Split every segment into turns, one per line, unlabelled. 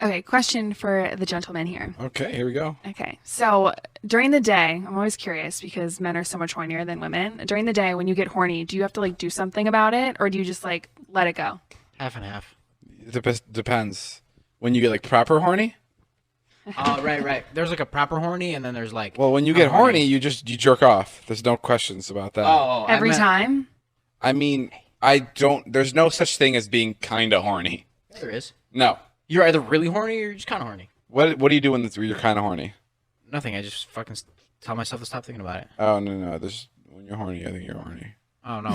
Okay, question for the gentleman here.
Okay, here we go.
Okay, so during the day, I'm always curious because men are so much hornier than women. During the day, when you get horny, do you have to like do something about it, or do you just like let it go?
Half and half.
It depends. When you get like proper horny?
Oh, right. There's like a proper horny, and then there's like.
Well, when you get horny, you jerk off. There's no questions about that.
Every time?
I mean, there's no such thing as being kind of horny.
There is.
No.
You're either really horny or you're just kind of horny.
What do you do when you're kind of horny?
Nothing. I just fucking tell myself to stop thinking about it.
Oh, no. When you're horny, I think you're horny.
Oh, no.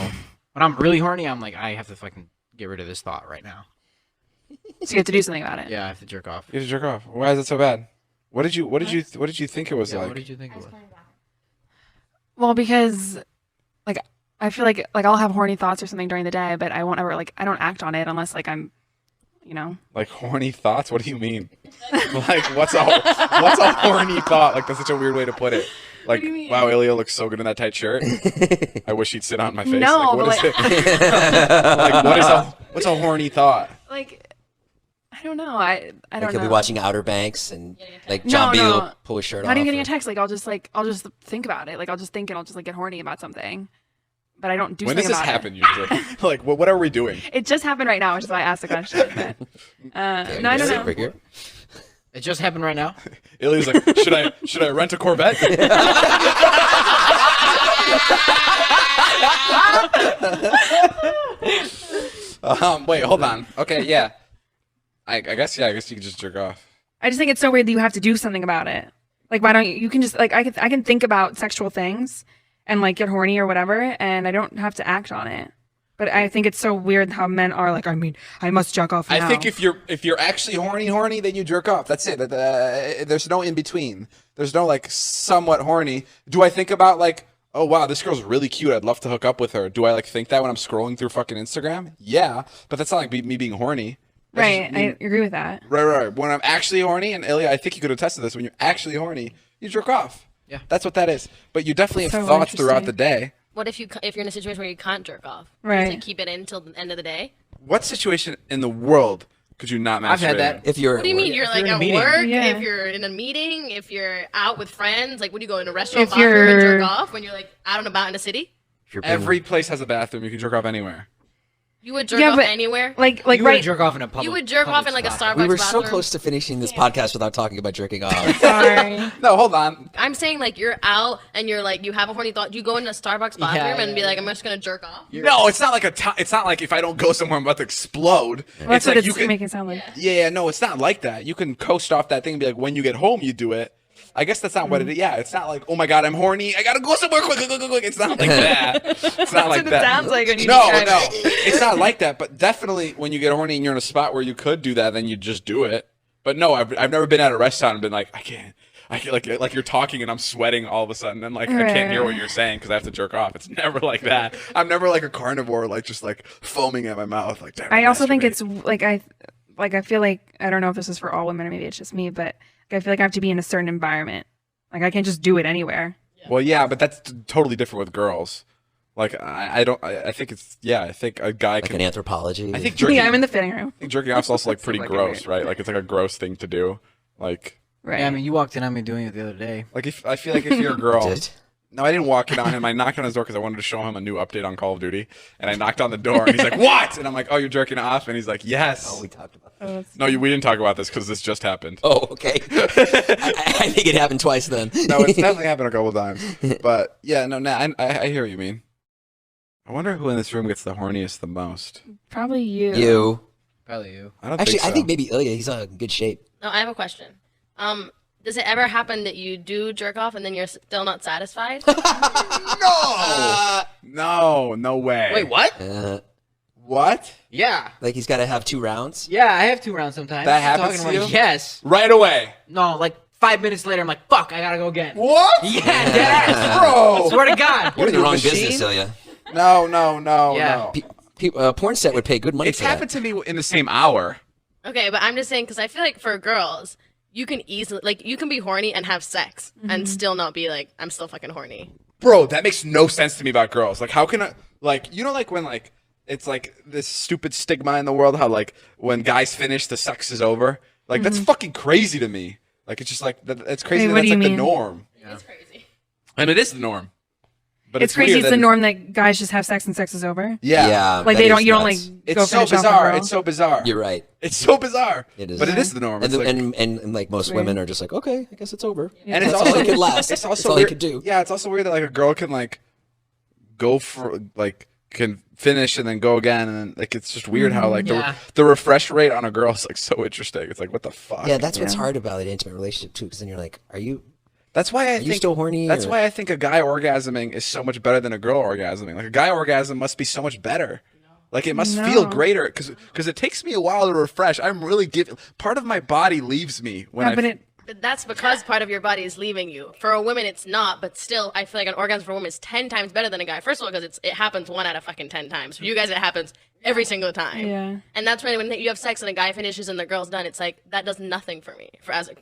When I'm really horny, I'm like, I have to fucking get rid of this thought right now.
So you have to do something about it.
Yeah, I have to jerk off.
You have to jerk off. Why is it so bad? What did you think it was like?
What did you think it was?
Well, because like I feel like I'll have horny thoughts or something during the day, but I won't ever I don't act on it unless like I'm,
Like horny thoughts? What do you mean? Like what's a horny thought? Like that's such a weird way to put it. Like, wow, Ilya looks so good in that tight shirt. I wish he'd sit on my face.
No,
like, what is it? What's a horny thought?
Like, I don't know. I don't know.
He'll be watching Outer Banks and like John B will pull his shirt off.
Not even getting a text. Like I'll just think about it. Like I'll just think and I'll just like get horny about something. But I don't do something about it.
When does this happen usually? Like, what are we doing?
It just happened right now, which is why I asked the question. But, no, I don't know.
Right here.
It just happened right now.
Ilya's like, should I rent a Corvette? Wait, hold on. Okay, yeah. I guess you can just jerk off.
I just think it's so weird that you have to do something about it. Like, why don't you can just like I can think about sexual things and like get horny or whatever, and I don't have to act on it. But I think it's so weird how men are like, I mean, I must jerk off now.
I think if you're actually horny, then you jerk off. That's it. There's no in between. There's no like somewhat horny. Do I think about like, oh wow, this girl's really cute. I'd love to hook up with her. Do I like think that when I'm scrolling through fucking Instagram? Yeah, but that's not like me being horny.
Right, I agree with that.
Right. When I'm actually horny, and Ilya, I think you could attest to this. When you're actually horny, you jerk off.
Yeah,
that's what that is. But you definitely have thoughts throughout the day.
What if you're in a situation where you can't jerk off?
Right.
You just, like, keep it in until the end of the day?
What situation in the world could you not masturbate?
I've had that.
If you're
What do you mean? You're like at
meeting.
work,
Yeah.
if you're in a meeting, if you're out with friends, like, would you go in a restaurant,
If
bathroom, and
you're-
jerk off when you're like out and about in a city?
if you're being-
Every place has a bathroom. You can jerk off anywhere.
You would jerk
Yeah,
off
but-
anywhere?
Like
You would
right.
jerk off in a public.
You would jerk off in like a
spot.
Starbucks
we were so
bathroom?
close to finishing this podcast without talking about jerking off.
Sorry.
No, hold on.
I'm saying like you're out and you're like you have a horny thought. You go in a Starbucks bathroom and be like, I'm just gonna jerk off.
No, it's not like it's not like if I don't go somewhere, I'm about to explode.
Well, that's
it's
what
like
it's
you can.
making it sound like.
Yeah, no, it's not like that. You can coast off that thing and be like, when you get home, you do it. I guess that's not what it is. Yeah, it's not like, oh my god, I'm horny. I gotta go somewhere quick. It's not like that. It's not like
what it
that.
sounds like when you
No,
describe
no,
it.
it's not like that. But definitely, when you get horny and you're in a spot where you could do that, then you just do it. But no, I've never been at a restaurant and been like, I can't like you're talking and I'm sweating all of a sudden and like I can't hear what you're saying because I have to jerk off. It's never like that. I'm never like a carnivore, like just like foaming at my mouth. Like damn,
I also think
masturbate.
it's I feel like I don't know if this is for all women or maybe it's just me, but I feel like I have to be in a certain environment. Like I can't just do it anywhere.
Well, yeah, but that's totally different with girls. Like I think it's I think a guy
like
can.
an anthropology.
I think jerking.
Yeah, I'm in the fitting room.
I think jerking off's also like pretty
like
gross,
weird.
right? Like it's like a gross thing to do. Like
Right.
Yeah, I mean, you walked in on me doing it the other day.
if I feel like if you're a girl.
Did?
No, I didn't walk in on him. I knocked on his door because I wanted to show him a new update on Call of Duty. And I knocked on the door, and he's like, "What?" And I'm like, "Oh, you're jerking off?" And he's like, "Yes."
Oh, we talked about that.
No, we didn't talk about this because this just happened.
Oh, okay. I think it happened twice then.
No, it's definitely happened a couple times. But yeah, no, I hear what you mean. I wonder who in this room gets the horniest the most.
Probably you.
You.
Probably you.
I don't
Actually,
think so.
I think maybe Ilya. He's in good shape.
No, I have a question. Does it ever happen that you do jerk off and then you're still not satisfied?
No way.
Wait, what?
What?
Yeah.
Like he's got to have 2 rounds.
Yeah, I have 2 rounds sometimes.
That
I'm
happens
talking
to
about-
you?
Yes.
Right away.
No, like 5 minutes later, I'm like, fuck, I gotta go again.
What?
Yeah, deadass.
Bro.
Swear to God.
You're in the
you,
wrong
machine?
business, Ilya.
No.
Yeah.
Porn set would pay good money
It's
for that.
happened to me in the same hour.
Okay, but I'm just saying because I feel like for girls, you can easily you can be horny and have sex and still not be like I'm still fucking horny.
Bro, that makes no sense to me about girls. Like, how can I, like, you know, like when, like, it's like this stupid stigma in the world, how, like, when guys finish, the sex is over. Like that's fucking crazy to me. Like it's just like it's crazy
Wait,
that
what
that's
do
like
you
the
mean?
norm.
It's crazy.
And it is the norm. But
It's crazy.
weird
It's
that
the norm that guys just have sex and sex is over.
Yeah.
Like
that
they don't.
is
You don't
nuts.
like. Go
It's so
finish off a
bizarre.
girl.
It's so bizarre.
You're right.
It's so bizarre.
It is.
But it is the norm.
And,
It's like,
and like most women are just like, okay, I guess it's over.
and it's
That's
also
all it could last.
It's also
That's all
weird.
he could do.
Yeah, it's also weird that like a girl can like go for like can finish and then go again, and then like it's just weird how like the refresh rate on a girl is like so interesting. It's like what the fuck.
Yeah, that's what's hard about an intimate relationship too, because then you're like, are you
Are
you still horny?
That's
or-
why I think a guy orgasming is so much better than a girl orgasming. Like a guy orgasm must be so much better. Like it must feel greater because it takes me a while to refresh. I'm really giving part of my body leaves me when
But that's because part of your body is leaving you. For a woman, it's not, but still, I feel like an orgasm for a woman is 10 times better than a guy. First of all, because it happens 1 out of fucking 10 times. For you guys, it happens every single time.
Yeah.
And that's when you have sex and a guy finishes and the girl's done, it's like, that does nothing for me,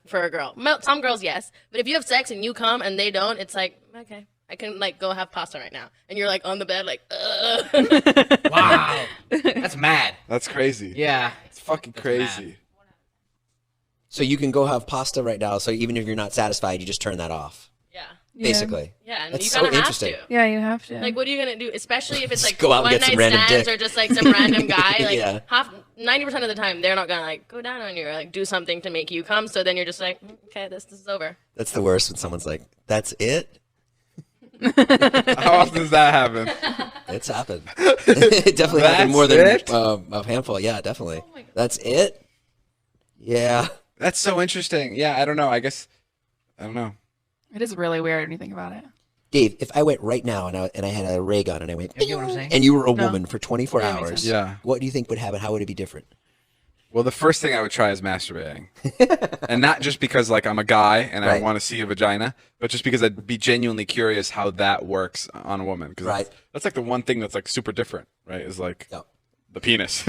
for a girl. Some girls, yes. But if you have sex and you come and they don't, it's like, okay, I can, like, go have pasta right now. And you're, like, on the bed, like, ugh.
Wow. That's mad.
That's crazy.
Yeah.
It's fucking crazy.
So you can go have pasta right now. So even if you're not satisfied, you just turn that off.
Yeah.
Basically.
Yeah, and
That's
you
so
kind of have
interesting.
to.
Yeah, you have to.
Like, what are you gonna do? Especially if it's
Just
like
go out and
one
get some
night
random
stands
dick.
or just like some random guy. Like
Yeah.
90% of the time, they're not gonna like go down on you or like do something to make you come. So then you're just like, okay, this is over.
That's the worst when someone's like, that's it?
How often does that happen?
It's happened. It definitely happened more than
That's it?
a handful. Yeah, definitely. That's it? Yeah.
That's so interesting. Yeah, I don't know. I guess I don't know.
It is really weird when you think about it.
Dave, if I went right now and I had a ray gun and I went,
You know what I'm saying?
and you were a
No.
woman for 24
Yeah, that makes
hours,
sense.
Yeah.
what do you think would happen? How would it be different?
Well, the first thing I would try is masturbating, and not just because like I'm a guy and I
Right.
want to see a vagina, but just because I'd be genuinely curious how that works on a woman. Because
Right.
that's like the one thing that's like super different, right? Is like
Yep.
the penis.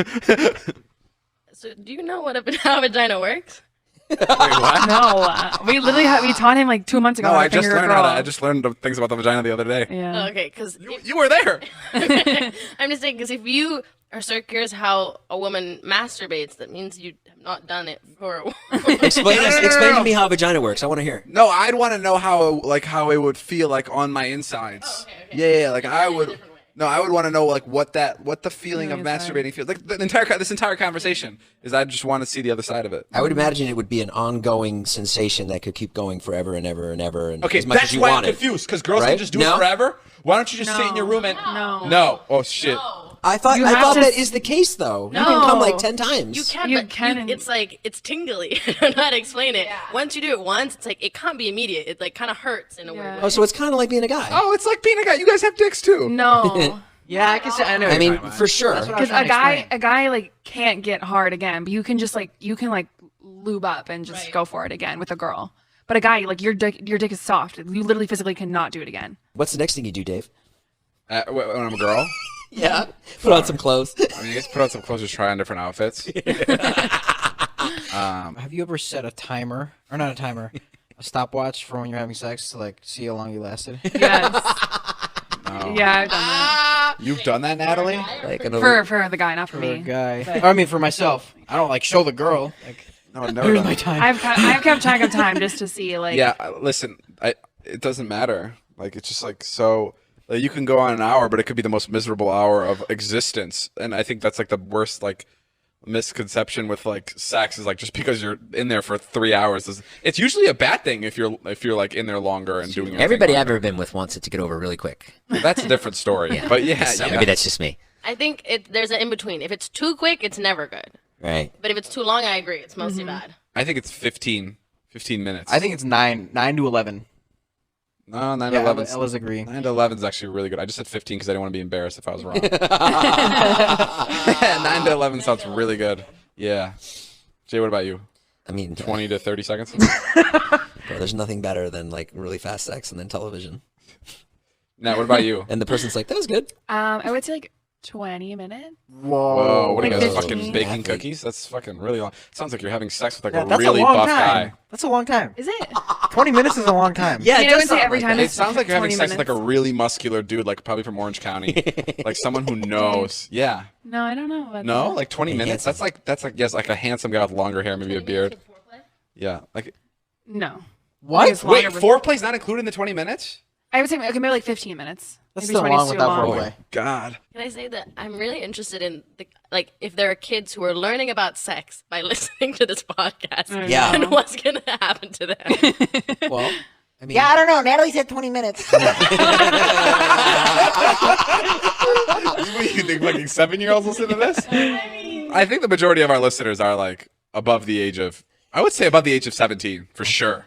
So do you know how a vagina works?
Wait, what?
No, we literally we taught him like 2 months ago.
No,
how to
I just
finger a
learned
girl.
I just learned the things about the vagina the other day.
Yeah.
Okay, because
You were there.
I'm just saying because if you are so curious how a woman masturbates, that means you have not done it for a while.
Explain to me how a vagina works. I want to hear.
No, I'd want to know how it would feel like on my insides. Yeah, like I would. No, I would want to know like what the feeling of
Feeling inside.
masturbating feels like. This entire conversation is I just want to see the other side of it.
I would imagine it would be an ongoing sensation that could keep going forever and ever and ever, and
Okay,
as much
that's
as you
why
want
I'm
it.
confused because girls
Right?
can just do
No?
it forever. Why don't you just sit in your room and no? Oh shit!
I thought
You have to
that
s-
is the case though. You
No.
can come like 10 times.
You can,
You
but
can.
it's like it's tingly. I don't know how to explain it. Once you do it once, it's like it can't be immediate. It like kind of hurts in a weird way.
Oh, so it's kind of like being a guy.
Oh, it's like being a guy. You guys have dicks too.
No,
Yeah, I can say. I know.
I
what
mean,
you're talking about.
for sure.
That's what I was
because
trying to explain.
a guy like can't get hard again, but you can just like lube up and just go for it again with a girl. But a guy, like your dick is soft. You literally physically cannot do it again.
What's the next thing you do, Dave?
When I'm a girl,
Yeah, put on some clothes.
I mean, you guys put on some clothes, just try on different outfits.
Have you ever set a timer, or not a timer, a stopwatch for when you're having sex to like see how long you lasted?
Yes.
No.
Yeah, I've done that.
You've done that, Natalie?
Like
For the guy, not for
For a
me.
guy.
But-
I mean, for myself. I don't like show the girl. Like,
No, no.
here's my time.
I've kept track of time just to see like.
Yeah, listen, it doesn't matter. Like it's just like so. Like, you can go on an hour, but it could be the most miserable hour of existence. And I think that's like the worst like misconception with like sex is like just because you're in there for 3 hours it's usually a bad thing if you're like in there longer and doing your
Everybody
thing
I've ever been with wants it to get over really quick.
longer. That's a different story. But yeah,
So
yeah.
maybe that's just me.
I think there's an in between. If it's too quick, it's never good.
Right.
But if it's too long, I agree. It's mostly bad.
I think it's 15 minutes.
I think it's 9 to 11.
No, 9
Yeah,
to 11.
Ella's agree.
9 to 11 is actually really good. I just said 15 because I didn't want to be embarrassed if I was wrong. 9 to 11 sounds really good. Yeah. Jay, what about you?
I mean,
20 to 30 seconds?
bro, there's nothing better than like really fast sex and then television.
Now, what about you?
And the person's like, that was good.
I would say like 20 minutes.
Whoa, what are you
Like
guys
15?
fucking baking
Athlete.
cookies? That's fucking really long. Sounds like you're having sex with like
Yeah,
a
that's
really
a long
buff
time.
guy.
That's a long time.
Is it?
20 minutes is a long time.
Yeah,
I
it
mean, I
does
would say
sound
every
like
time
that.
It sounds like you're having
20
sex with like a
minutes.
really muscular dude, like probably from Orange County, like someone who knows. Yeah.
No, I don't know. About
No,
that.
like 20 minutes.
handsome.
That's like yes, like a handsome guy with longer hair, maybe a beard. Yeah. Like,
No.
What?
It's
wait,
longer, but-
foreplay's not included in the 20 minutes?
I would say okay, maybe like 15 minutes.
That's
Maybe
still
20 is
long
too
without
long.
foreplay.
God.
Can I say that I'm really interested in like if there are kids who are learning about sex by listening to this podcast,
Yeah.
and what's gonna happen to them?
Well, I mean,
Yeah, I don't know. Natalie said 20 minutes.
What do you think, fucking 7-year-olds listen to this? I think the majority of our listeners are like above the age of, I would say above the age of 17 for sure.